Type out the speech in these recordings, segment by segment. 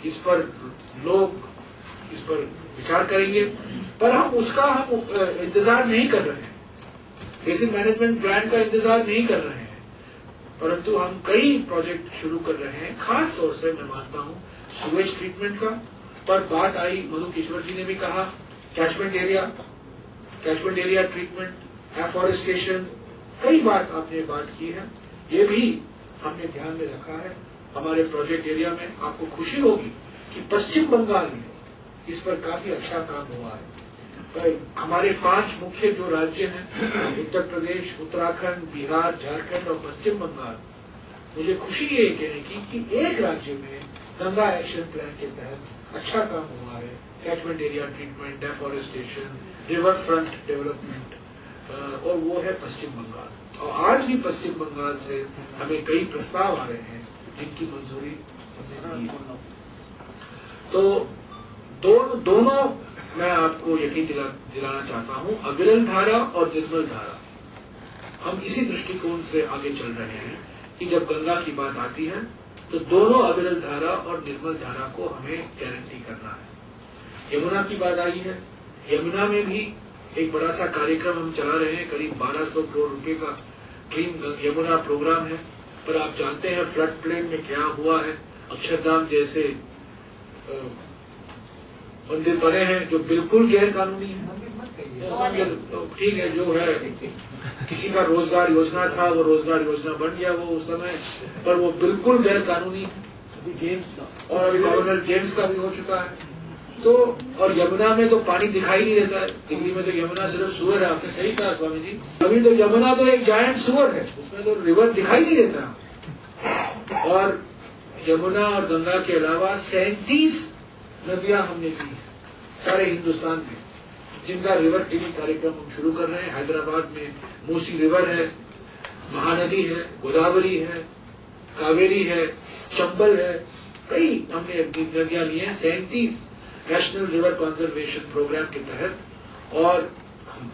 इस पर लोग इस पर विचार करेंगे, पर हम इंतजार नहीं कर रहे हैं, बेसिक मैनेजमेंट प्लान का इंतजार नहीं कर रहे हैं, परंतु हम कई प्रोजेक्ट शुरू कर रहे हैं। खास तौर से मैं मानता हूं सुवेज ट्रीटमेंट का, पर बात आई, मधु किशोर जी ने भी कहा, कैचमेंट एरिया ट्रीटमेंट, एफॉरेस्टेशन, कई बार आपने बात की है, ये भी हमने ध्यान में रखा है हमारे प्रोजेक्ट एरिया में। आपको खुशी होगी कि पश्चिम बंगाल में इस पर काफी अच्छा काम हुआ है। हमारे 5 मुख्य जो राज्य हैं, उत्तर प्रदेश, उत्तराखंड, बिहार, झारखंड और पश्चिम बंगाल, मुझे खुशी ये कहने की कि एक राज्य में गंगा एक्शन प्लान के तहत अच्छा काम हुआ है। Catchment area treatment, deforestation, river front development, और वो है पश्चिम बंगाल। और आज भी पश्चिम बंगाल से हमें कई प्रस्ताव आ रहे हैं जिनकी मंजूरी हमने दी है। तो दोनों मैं आपको यकीन दिलाना चाहता हूं, अविरल धारा और निर्मल धारा, हम इसी दृष्टिकोण से आगे चल रहे हैं कि जब गंगा की बात आती है तो दोनों अविरल धारा और निर्मल धारा को हमें गारंटी करना है। यमुना की बात आई है, यमुना में भी एक बड़ा सा कार्यक्रम हम चला रहे हैं, करीब 1200 करोड़ रुपए का ड्रीम यमुना प्रोग्राम है। पर आप जानते हैं फ्लड प्लेन में क्या हुआ है, अक्षरधाम जैसे मंदिर बने हैं जो बिल्कुल गैर कानूनी है। ठीक है, जो है किसी का रोजगार योजना था वो रोजगार योजना बन गया वो उस समय, पर वो बिल्कुल गैर कानूनी है। गेम्स का और अभी गवर्नर गेम्स का भी हो चुका है। तो और यमुना में तो पानी दिखाई नहीं देता है, दिल्ली में तो यमुना सिर्फ सुअर है। आपने सही कहा स्वामी जी, अभी तो यमुना तो एक जायंट सुअर है, उसमें तो रिवर दिखाई नहीं देता। और यमुना और गंगा के अलावा 37 नदियां हमने की सारे हिंदुस्तान में, जिनका रिवर टीवी कार्यक्रम हम शुरू कर रहे हैं। हैदराबाद में मूसी रिवर है, महानदी है, गोदावरी है, कावेरी है, चंबल है, कई हमने नदियां ली हैं 37 नेशनल रिवर कंजर्वेशन प्रोग्राम के तहत। और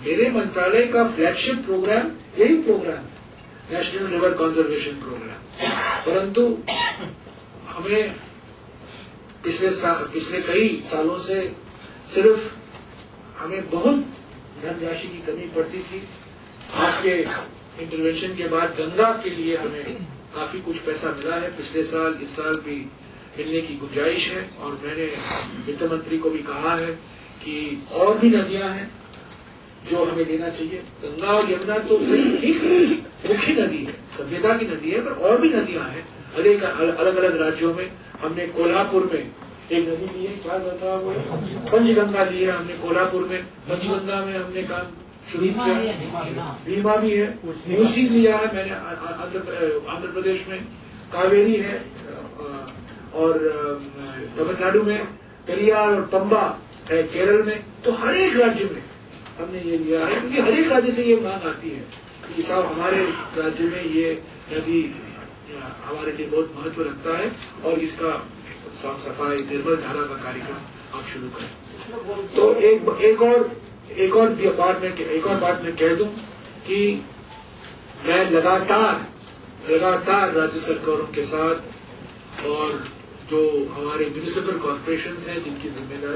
मेरे मंत्रालय का फ्लैगशिप प्रोग्राम यही प्रोग्राम है, नेशनल रिवर कंजर्वेशन प्रोग्राम। परंतु हमें पिछले कई सालों से सिर्फ हमें बहुत धनराशि की कमी पड़ती थी। आपके इंटरवेंशन के बाद गंगा के लिए हमें काफी कुछ पैसा मिला है, पिछले साल, इस साल भी मिलने की गुंजाइश है। और मैंने वित्त मंत्री को भी कहा है कि और भी नदियां हैं जो हमें लेना चाहिए। गंगा और यमुना तो ठीक मुख्य नदी है, सभ्यता की नदी है, पर और भी नदियां हैं अलग अलग राज्यों में। हमने कोल्हापुर में एक नदी ली है, क्या बताया वो, पंचगंगा ली है हमने कोल्हापुर में। पंचगंगा में हमने काम शुरू किया, भीमा भी है, मूसी लिया है मैंने आंध्र प्रदेश में, कावेरी है, और तमिलनाडु में पेरियार और पंबा है केरल में। तो हर एक राज्य में हमने ये लिया है, क्योंकि हर एक राज्य से ये मांग आती है कि साहब हमारे राज्य में ये नदी हमारे लिए बहुत महत्व रखता है और इसका साफ सफाई निर्मल धारा का कार्यक्रम आप शुरू करें। तो एक और बात मैं कह दूं कि मैं लगातार राज्य सरकारों के साथ और जो हमारे म्युनिसिपल कॉर्पोरेशन हैं जिनकी जिम्मेदारी